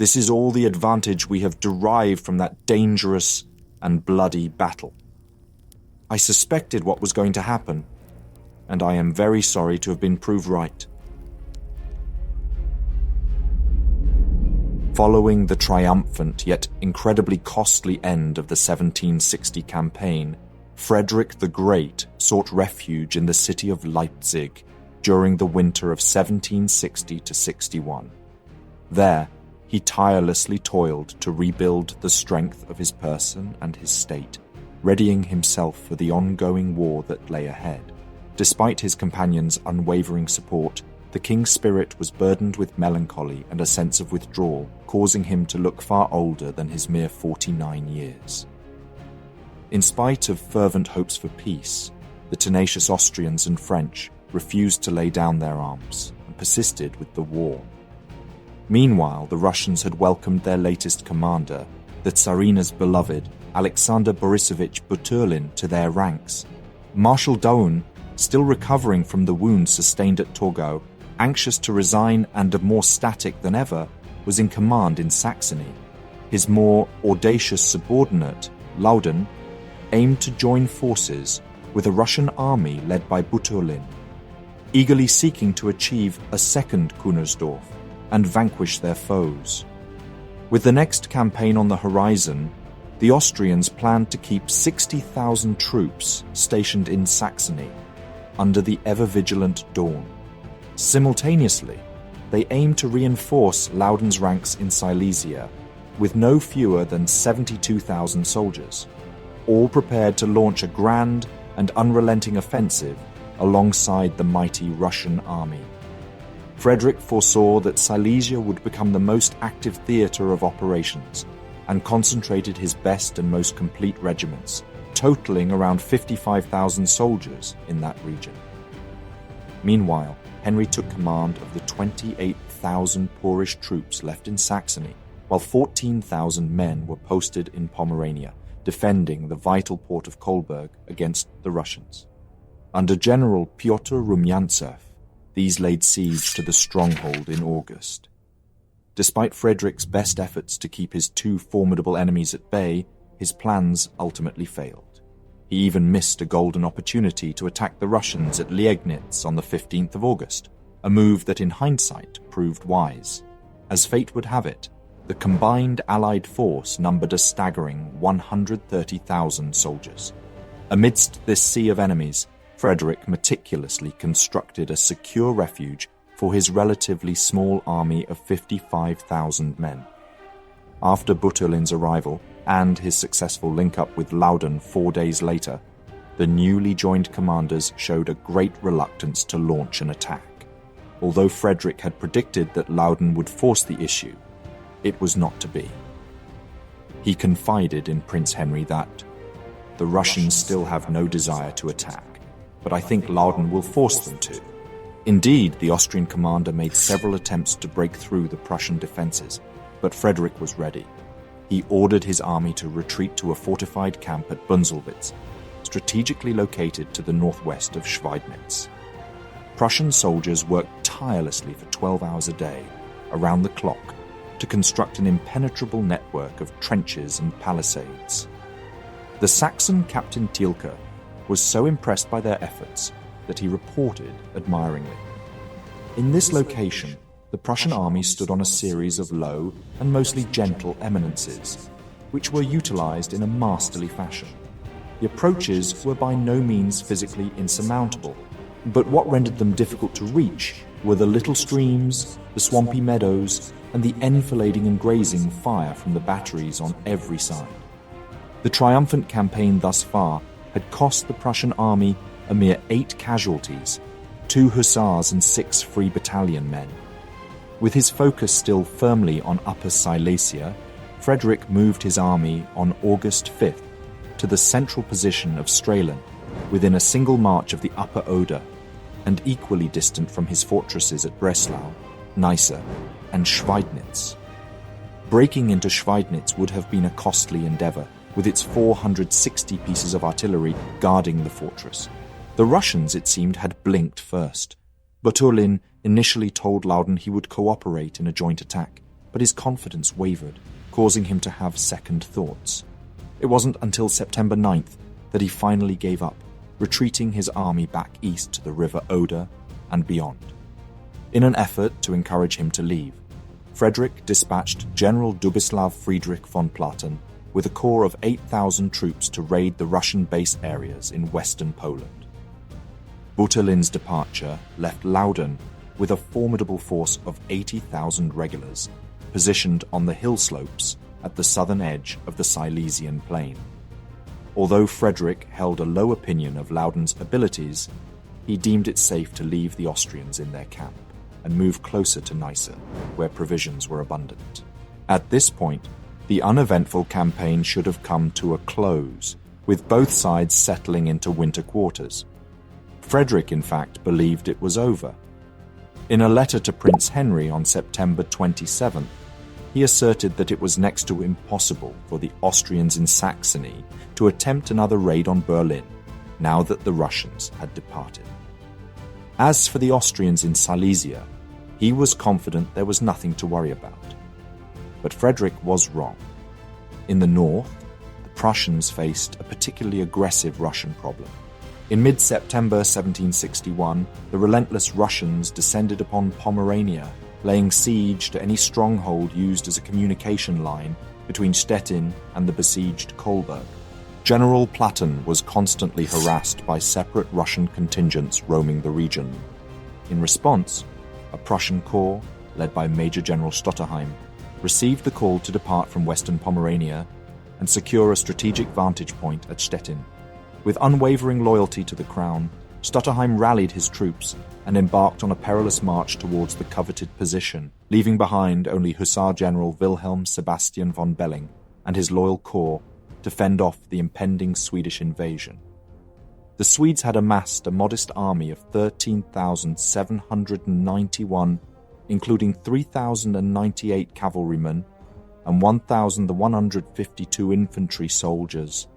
This is all the advantage we have derived from that dangerous and bloody battle. I suspected what was going to happen, and I am very sorry to have been proved right." Following the triumphant yet incredibly costly end of the 1760 campaign, Frederick the Great sought refuge in the city of Leipzig during the winter of 1760–61. There, he tirelessly toiled to rebuild the strength of his person and his state, readying himself for the ongoing war that lay ahead. Despite his companions' unwavering support, the king's spirit was burdened with melancholy and a sense of withdrawal, causing him to look far older than his mere 49 years. In spite of fervent hopes for peace, the tenacious Austrians and French refused to lay down their arms and persisted with the war. Meanwhile, the Russians had welcomed their latest commander, the Tsarina's beloved Alexander Borisovich Buturlin, to their ranks. Marshal Daun, still recovering from the wounds sustained at Torgau, anxious to resign and more static than ever, was in command in Saxony. His more audacious subordinate, Laudon, aimed to join forces with a Russian army led by Buturlin, eagerly seeking to achieve a second Kunersdorf and vanquish their foes. With the next campaign on the horizon, the Austrians planned to keep 60,000 troops stationed in Saxony under the ever-vigilant Daun. Simultaneously, they aimed to reinforce Laudon's ranks in Silesia with no fewer than 72,000 soldiers, all prepared to launch a grand and unrelenting offensive alongside the mighty Russian army. Frederick foresaw that Silesia would become the most active theatre of operations and concentrated his best and most complete regiments, totaling around 55,000 soldiers in that region. Meanwhile, Henry took command of the 28,000 poorish troops left in Saxony, while 14,000 men were posted in Pomerania, defending the vital port of Kolberg against the Russians. Under General Pyotr Rumyantsev, these laid siege to the stronghold in August. Despite Frederick's best efforts to keep his two formidable enemies at bay, his plans ultimately failed. He even missed a golden opportunity to attack the Russians at Liegnitz on the 15th of August, a move that in hindsight proved wise. As fate would have it, the combined Allied force numbered a staggering 130,000 soldiers. Amidst this sea of enemies, Frederick meticulously constructed a secure refuge for his relatively small army of 55,000 men. After Buturlin's arrival and his successful link-up with Laudon 4 days later, the newly joined commanders showed a great reluctance to launch an attack. Although Frederick had predicted that Laudon would force the issue, it was not to be. He confided in Prince Henry that, "The Russians still have no desire to attack, but I think Laudon will force them to." Indeed, the Austrian commander made several attempts to break through the Prussian defences, but Frederick was ready. He ordered his army to retreat to a fortified camp at Bunzelwitz, strategically located to the northwest of Schweidnitz. Prussian soldiers worked tirelessly for 12 hours a day, around the clock, to construct an impenetrable network of trenches and palisades. The Saxon Captain Thielke was so impressed by their efforts that he reported admiringly. In this location, the Prussian army stood on a series of low and mostly gentle eminences, which were utilized in a masterly fashion. The approaches were by no means physically insurmountable, but what rendered them difficult to reach were the little streams, the swampy meadows, and the enfilading and grazing fire from the batteries on every side. The triumphant campaign thus far had cost the Prussian army a mere 8 casualties, 2 hussars and 6 free battalion men. With his focus still firmly on Upper Silesia, Frederick moved his army on August 5th to the central position of Strehlen, within a single march of the Upper Oder, and equally distant from his fortresses at Breslau, Neisse, and Schweidnitz. Breaking into Schweidnitz would have been a costly endeavour, with its 460 pieces of artillery guarding the fortress. The Russians, it seemed, had blinked first. Buturlin initially told Laudon he would cooperate in a joint attack, but his confidence wavered, causing him to have second thoughts. It wasn't until September 9th that he finally gave up, retreating his army back east to the River Oder and beyond. In an effort to encourage him to leave, Frederick dispatched General Dubislav Friedrich von Platen with a corps of 8,000 troops to raid the Russian base areas in western Poland. Butelin's departure left Loudon with a formidable force of 80,000 regulars positioned on the hill slopes at the southern edge of the Silesian plain. Although Frederick held a low opinion of Loudon's abilities, he deemed it safe to leave the Austrians in their camp and move closer to Neisse, where provisions were abundant. At this point, the uneventful campaign should have come to a close, with both sides settling into winter quarters. Frederick, in fact, believed it was over. In a letter to Prince Henry on September 27th, he asserted that it was next to impossible for the Austrians in Saxony to attempt another raid on Berlin, now that the Russians had departed. As for the Austrians in Silesia, he was confident there was nothing to worry about. But Frederick was wrong. In the north, the Prussians faced a particularly aggressive Russian problem. In mid-September 1761, the relentless Russians descended upon Pomerania, laying siege to any stronghold used as a communication line between Stettin and the besieged Kolberg. General Platen was constantly harassed by separate Russian contingents roaming the region. In response, a Prussian corps, led by Major General Stotterheim, received the call to depart from western Pomerania and secure a strategic vantage point at Stettin. With unwavering loyalty to the crown, Stotterheim rallied his troops and embarked on a perilous march towards the coveted position, leaving behind only Hussar General Wilhelm Sebastian von Belling and his loyal corps to fend off the impending Swedish invasion. The Swedes had amassed a modest army of 13,791, including 3,098 cavalrymen and 1,152 infantry soldiers.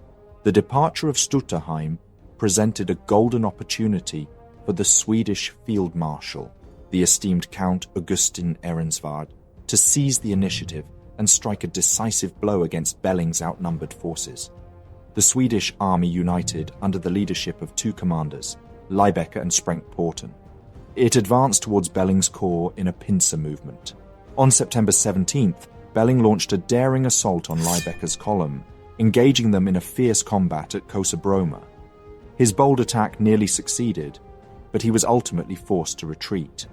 The departure of Stutterheim presented a golden opportunity for the Swedish field marshal, the esteemed Count Augustin Ehrensvärd, to seize the initiative and strike a decisive blow against Belling's outnumbered forces. The Swedish army united under the leadership of two commanders, Liebecker and Sprenck-Porten. It advanced towards Belling's corps in a pincer movement. On September 17th, Belling launched a daring assault on Liebecker's column, engaging them in a fierce combat at Kosabroma. His bold attack nearly succeeded, but he was ultimately forced to retreat.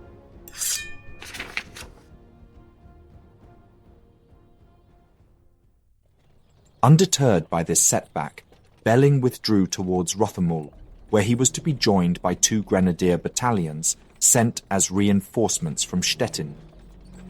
Undeterred by this setback, Belling withdrew towards Rothermühl, where he was to be joined by two grenadier battalions sent as reinforcements from Stettin.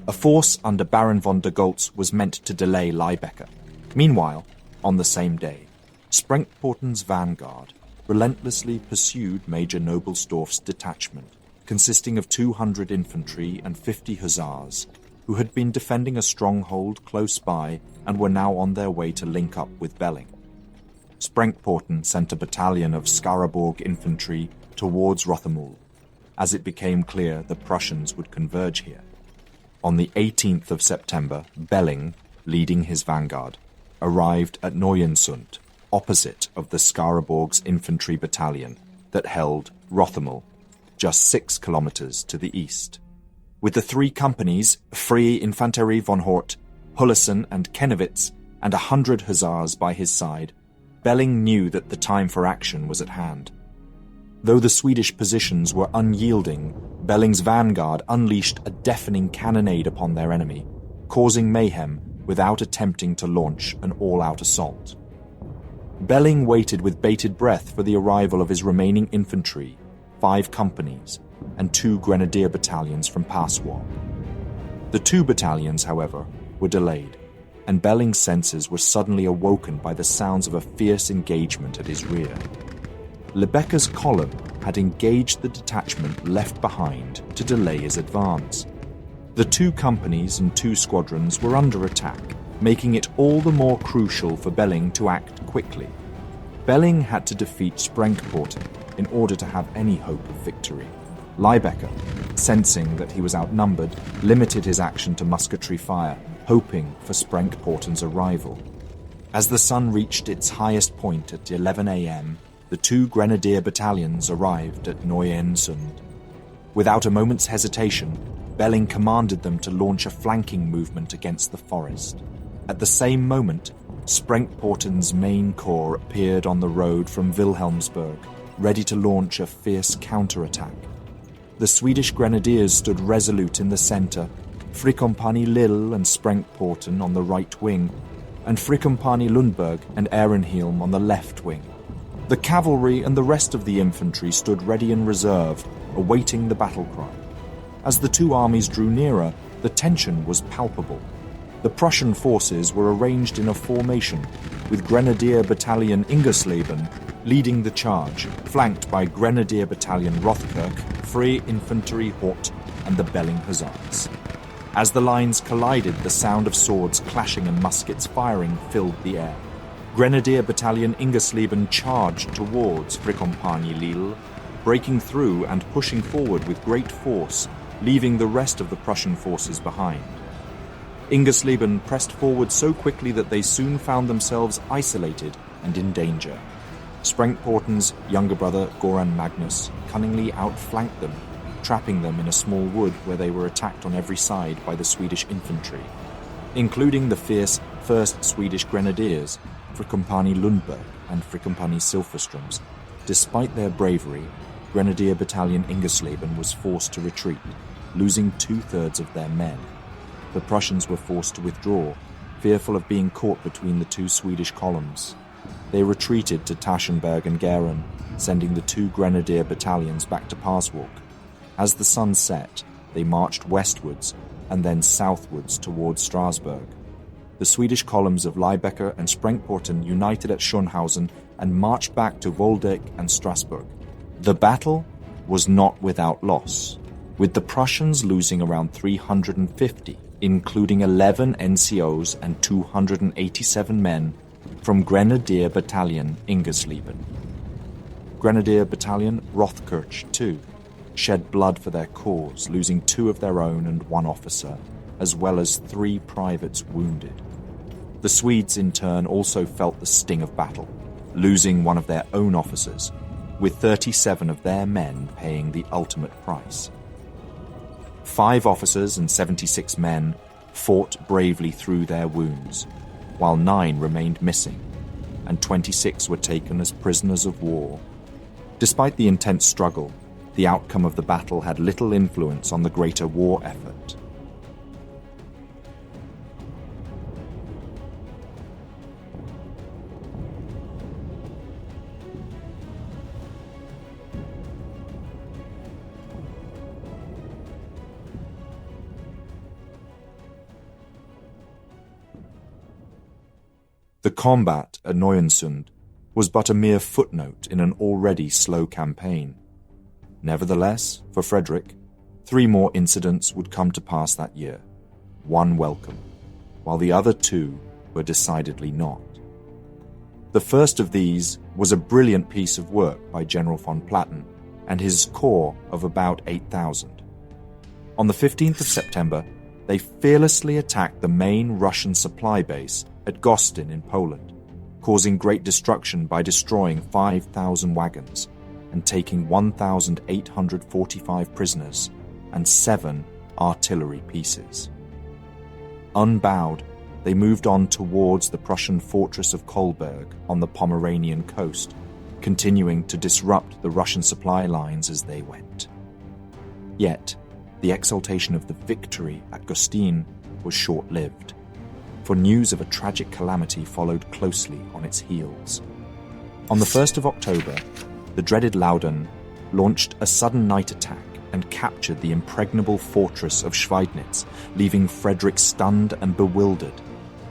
A force under Baron von der Goltz was meant to delay Liebecker. Meanwhile, on the same day, Sprenck-Porten's vanguard relentlessly pursued Major Nobelsdorf's detachment, consisting of 200 infantry and 50 hussars, who had been defending a stronghold close by and were now on their way to link up with Belling. Sprenck-Porten sent a battalion of Skaraborg infantry towards Rothermühl, as it became clear the Prussians would converge here. On the 18th of September, Belling, leading his vanguard, arrived at Neuensund, opposite of the Skaraborg's infantry battalion that held Rothermühl, just 6 kilometers to the east. With the 3 companies, Freie Infanterie von Hort, Hullesen and Kennewitz, and 100 hussars by his side, Belling knew that the time for action was at hand. Though the Swedish positions were unyielding, Belling's vanguard unleashed a deafening cannonade upon their enemy, causing mayhem without attempting to launch an all-out assault. Belling waited with bated breath for the arrival of his remaining infantry, 5 companies, and 2 grenadier battalions from Passau. The 2 battalions, however, were delayed, and Belling's senses were suddenly awoken by the sounds of a fierce engagement at his rear. Liebecker's column had engaged the detachment left behind to delay his advance. The 2 companies and 2 squadrons were under attack, making it all the more crucial for Belling to act quickly. Belling had to defeat Sprenck-Porten in order to have any hope of victory. Liebecker, sensing that he was outnumbered, limited his action to musketry fire hoping for Sprengtporten's arrival. As the sun reached its highest point at 11 a.m., the 2 grenadier battalions arrived at Neuensund. Without a moment's hesitation, Belling commanded them to launch a flanking movement against the forest. At the same moment, Sprengtporten's main corps appeared on the road from Wilhelmsburg, ready to launch a fierce counterattack. The Swedish grenadiers stood resolute in the centre, Frikompani Lille and Sprengtporten on the right wing, and Frikompani Lundberg and Ehrenhielm on the left wing. The cavalry and the rest of the infantry stood ready in reserve, awaiting the battle cry. As the 2 armies drew nearer, the tension was palpable. The Prussian forces were arranged in a formation, with Grenadier Battalion Ingersleben leading the charge, flanked by Grenadier Battalion Rothkirch, Free Infantry Hort, and the Belling Hussars. As the lines collided, the sound of swords clashing and muskets firing filled the air. Grenadier Battalion Ingersleben charged towards Frikompani Lille, breaking through and pushing forward with great force, leaving the rest of the Prussian forces behind. Ingersleben pressed forward so quickly that they soon found themselves isolated and in danger. Sprengtporten's younger brother, Goran Magnus, cunningly outflanked them, trapping them in a small wood where they were attacked on every side by the Swedish infantry, including the fierce 1st Swedish Grenadiers, Frikompani Lundberg and Frikompani Silfverstroms. Despite their bravery, Grenadier Battalion Ingersleben was forced to retreat, losing 2/3 of their men. The Prussians were forced to withdraw, fearful of being caught between the 2 Swedish columns. They retreated to Taschenberg and Geren, sending the 2 grenadier battalions back to Paswalk. As the sun set, they marched westwards and then southwards towards Strasbourg. The Swedish columns of Liebecker and Sprengtporten united at Schönhausen and marched back to Waldeck and Strasbourg. The battle was not without loss, with the Prussians losing around 350, including 11 NCOs and 287 men from Grenadier Battalion Ingersleben. Grenadier Battalion Rothkirch, too, shed blood for their cause, losing 2 of their own and 1 officer, as well as 3 privates wounded. The Swedes, in turn, also felt the sting of battle, losing 1 of their own officers, with 37 of their men paying the ultimate price. 5 officers and 76 men fought bravely through their wounds, while 9 remained missing, and 26 were taken as prisoners of war. Despite the intense struggle, the outcome of the battle had little influence on the greater war effort. The combat at Neuensund was but a mere footnote in an already slow campaign. Nevertheless, for Frederick, 3 more incidents would come to pass that year, 1 welcome, while the other 2 were decidedly not. The first of these was a brilliant piece of work by General von Platen and his corps of about 8,000. On the 15th of September, they fearlessly attacked the main Russian supply base at Gostin in Poland, causing great destruction by destroying 5,000 wagons and taking 1,845 prisoners and 7 artillery pieces. Unbowed, they moved on towards the Prussian fortress of Kolberg on the Pomeranian coast, continuing to disrupt the Russian supply lines as they went. Yet, the exultation of the victory at Gostin was short-lived, for news of a tragic calamity followed closely on its heels. On the 1st of October, the dreaded Loudon launched a sudden night attack and captured the impregnable fortress of Schweidnitz, leaving Frederick stunned and bewildered.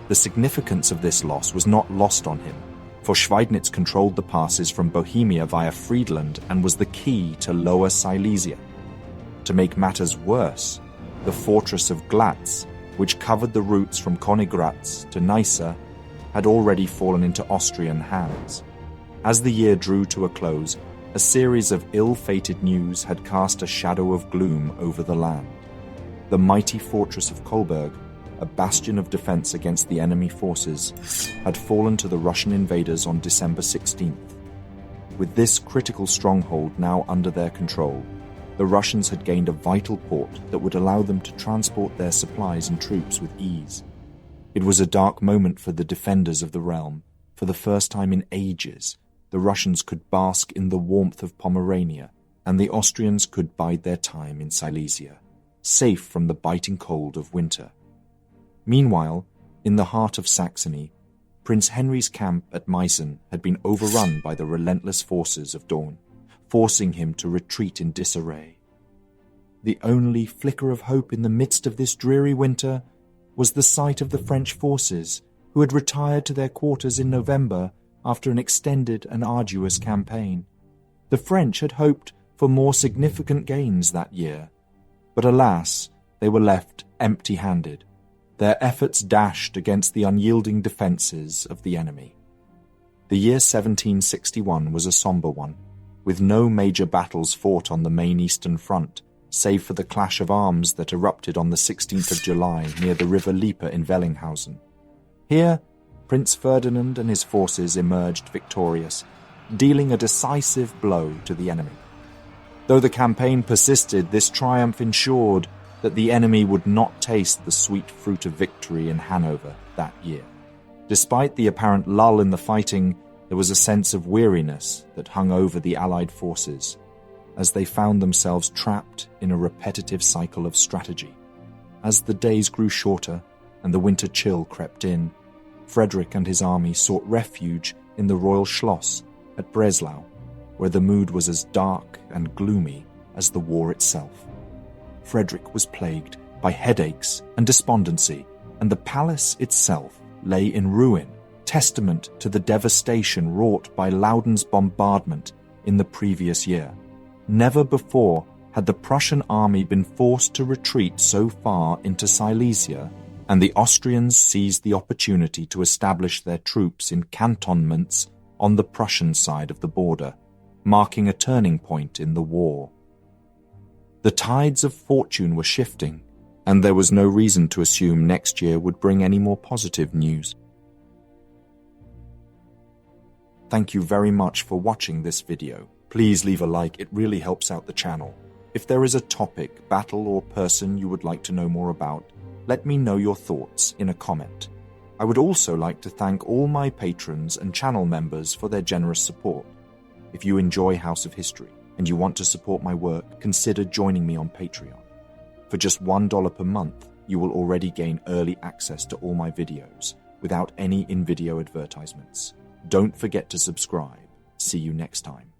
The significance of this loss was not lost on him, for Schweidnitz controlled the passes from Bohemia via Friedland and was the key to Lower Silesia. To make matters worse, the fortress of Glatz, which covered the routes from Königgrätz to Neisse, had already fallen into Austrian hands. As the year drew to a close, a series of ill-fated news had cast a shadow of gloom over the land. The mighty fortress of Kolberg, a bastion of defense against the enemy forces, had fallen to the Russian invaders on December 16th. With this critical stronghold now under their control, the Russians had gained a vital port that would allow them to transport their supplies and troops with ease. It was a dark moment for the defenders of the realm. For the first time in ages, the Russians could bask in the warmth of Pomerania, and the Austrians could bide their time in Silesia, safe from the biting cold of winter. Meanwhile, in the heart of Saxony, Prince Henry's camp at Meissen had been overrun by the relentless forces of Daun, forcing him to retreat in disarray. The only flicker of hope in the midst of this dreary winter was the sight of the French forces, who had retired to their quarters in November after an extended and arduous campaign. The French had hoped for more significant gains that year, but alas, they were left empty-handed, their efforts dashed against the unyielding defences of the enemy. The year 1761 was a sombre one, with no major battles fought on the main eastern front, save for the clash of arms that erupted on the 16th of July near the river Lieper in Wellinghausen. Here, Prince Ferdinand and his forces emerged victorious, dealing a decisive blow to the enemy. Though the campaign persisted, this triumph ensured that the enemy would not taste the sweet fruit of victory in Hanover that year. Despite the apparent lull in the fighting, there was a sense of weariness that hung over the Allied forces, as they found themselves trapped in a repetitive cycle of strategy. As the days grew shorter and the winter chill crept in, Frederick and his army sought refuge in the royal Schloss at Breslau, where the mood was as dark and gloomy as the war itself. Frederick was plagued by headaches and despondency, and the palace itself lay in ruin, testament to the devastation wrought by Louden's bombardment in the previous year. Never before had the Prussian army been forced to retreat so far into Silesia, and the Austrians seized the opportunity to establish their troops in cantonments on the Prussian side of the border, marking a turning point in the war. The tides of fortune were shifting, and there was no reason to assume next year would bring any more positive news. Thank you very much for watching this video. Please leave a like, it really helps out the channel. If there is a topic, battle, or person you would like to know more about, let me know your thoughts in a comment. I would also like to thank all my patrons and channel members for their generous support. If you enjoy House of History and you want to support my work, consider joining me on Patreon. For just $1 per month, you will already gain early access to all my videos without any in-video advertisements. Don't forget to subscribe. See you next time.